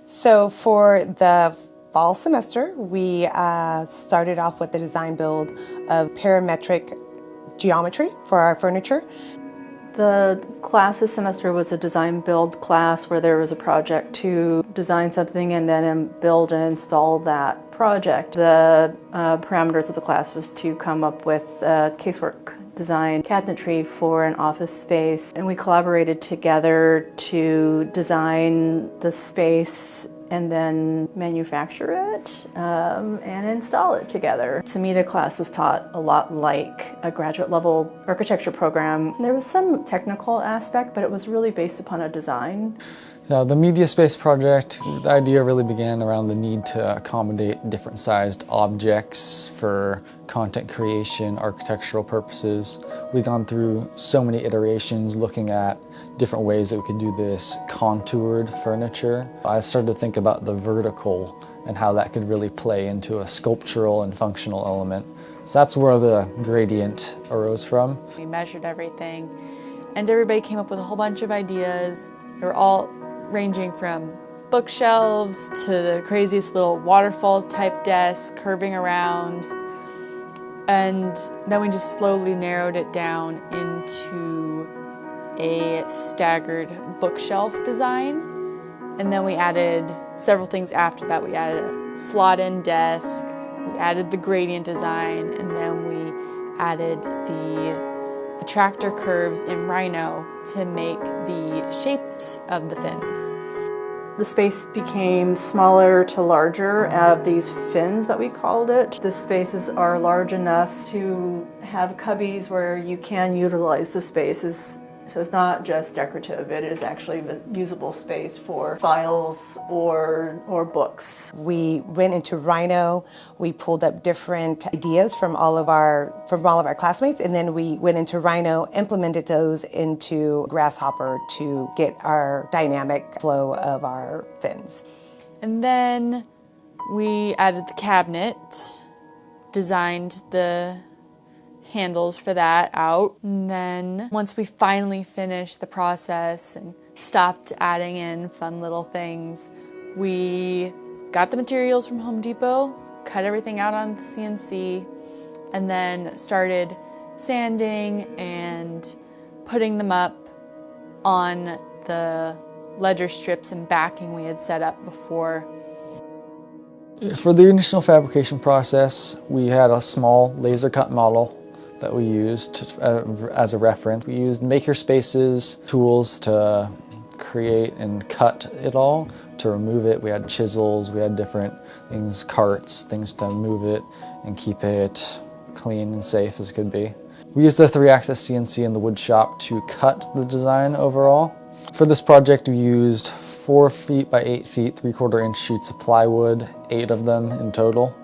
So for the fall semester, we started off with the design build of parametric geometry for our furniture. The class this semester was a design build class where there was a project to design something and then build and install that project. The parameters of the class was to come up with a casework design cabinetry for an office space, and we collaborated together to design the space and then manufacture it and install it together. To me, the class was taught a lot like a graduate level architecture program. There was some technical aspect, but it was really based upon a design. So the media space project, the idea really began around the need to accommodate different sized objects for content creation, architectural purposes. We've gone through so many iterations looking at different ways that we could do this contoured furniture. I started to think about the vertical and how that could really play into a sculptural and functional element. So that's where the gradient arose from. We measured everything and everybody came up with a whole bunch of ideas. They were all ranging from bookshelves to the craziest little waterfall type desk curving around. And then we just slowly narrowed it down into a staggered bookshelf design. And then we added several things after that. We added a slot-in desk, we added the gradient design, and then we added the attractor curves in Rhino to make the shapes of the fins. The space became smaller to larger of these fins that we called it. The spaces are large enough to have cubbies where you can utilize the spaces. So it's not just decorative, it is actually a usable space for files or books. We went into Rhino, we pulled up different ideas from all of our classmates, and then we went into Rhino, implemented those into Grasshopper to get our dynamic flow of our fins. And then we added the cabinet, designed the handles for that out. And then once we finally finished the process and stopped adding in fun little things, we got the materials from Home Depot, cut everything out on the CNC, and then started sanding and putting them up on the ledger strips and backing we had set up before. For the initial fabrication process, we had a small laser cut model that we used as a reference. We used makerspaces tools to create and cut it all. To remove it, we had chisels, we had different things, carts, things to move it and keep it clean and safe as could be. We used the 3-axis CNC in the wood shop to cut the design overall. For this project, we used 4 feet by 8 feet, 3/4 inch sheets of plywood, 8 of them in total.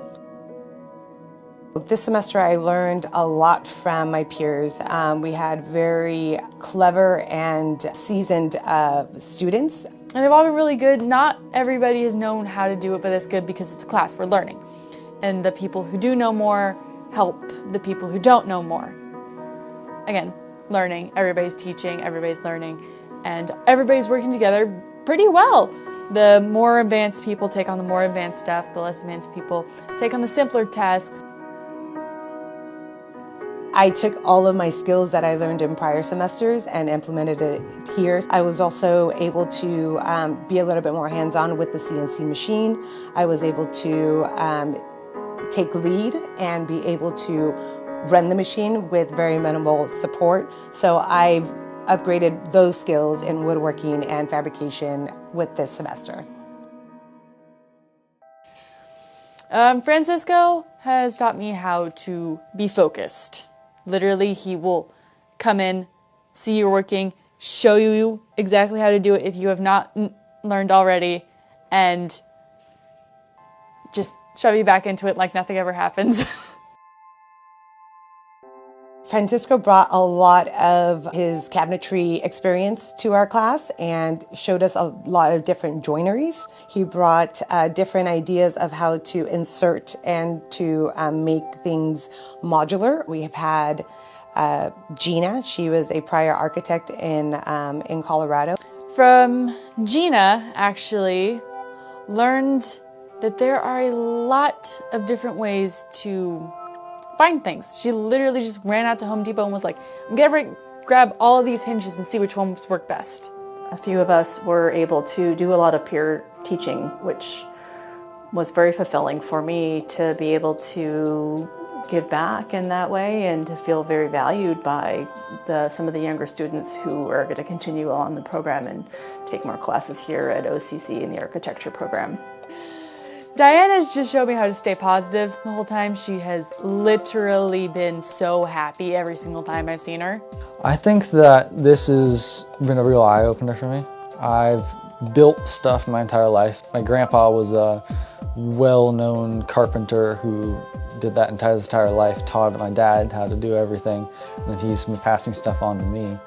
This semester I learned a lot from my peers. We had very clever and seasoned students. And they've all been really good. Not everybody has known how to do it, but that's good because it's a class, we're learning. And the people who do know more help the people who don't know more. Again, learning, everybody's teaching, everybody's learning, and everybody's working together pretty well. The more advanced people take on the more advanced stuff, the less advanced people take on the simpler tasks. I took all of my skills that I learned in prior semesters and implemented it here. I was also able to be a little bit more hands-on with the CNC machine. I was able to take lead and be able to run the machine with very minimal support. So I've upgraded those skills in woodworking and fabrication with this semester. Francisco has taught me how to be focused. Literally, he will come in, see you working, show you exactly how to do it if you have not learned already, and just shove you back into it like nothing ever happens. Francisco brought a lot of his cabinetry experience to our class and showed us a lot of different joineries. He brought different ideas of how to insert and to make things modular. We have had Gina. She was a prior architect in Colorado. From Gina, actually, learned that there are a lot of different ways to find things. She literally just ran out to Home Depot and was like, I'm gonna grab all of these hinges and see which ones work best. A few of us were able to do a lot of peer teaching, which was very fulfilling for me to be able to give back in that way and to feel very valued by some of the younger students who are going to continue on the program and take more classes here at OCC in the architecture program. Diana's just showed me how to stay positive the whole time. She has literally been so happy every single time I've seen her. I think that this has been a real eye-opener for me. I've built stuff my entire life. My grandpa was a well-known carpenter who did that his entire life, taught my dad how to do everything, and then he's been passing stuff on to me.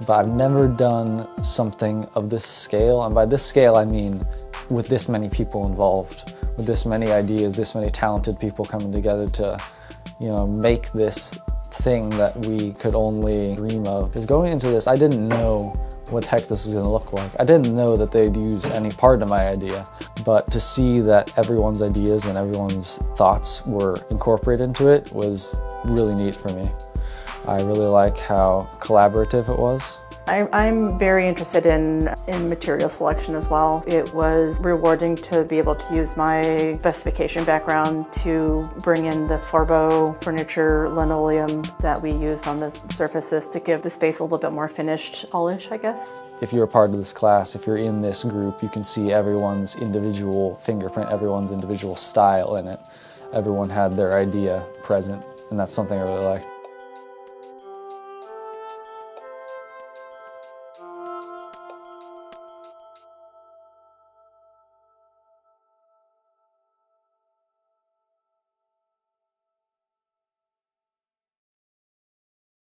But I've never done something of this scale, and by this scale I mean with this many people involved, with this many ideas, this many talented people coming together to, make this thing that we could only dream of. Because going into this, I didn't know what the heck this was gonna look like. I didn't know that they'd use any part of my idea, but to see that everyone's ideas and everyone's thoughts were incorporated into it was really neat for me. I really like how collaborative it was. I'm very interested in material selection as well. It was rewarding to be able to use my specification background to bring in the Forbo furniture linoleum that we use on the surfaces to give the space a little bit more finished, polish, I guess. If you're a part of this class, if you're in this group, you can see everyone's individual fingerprint, everyone's individual style in it. Everyone had their idea present, and that's something I really liked.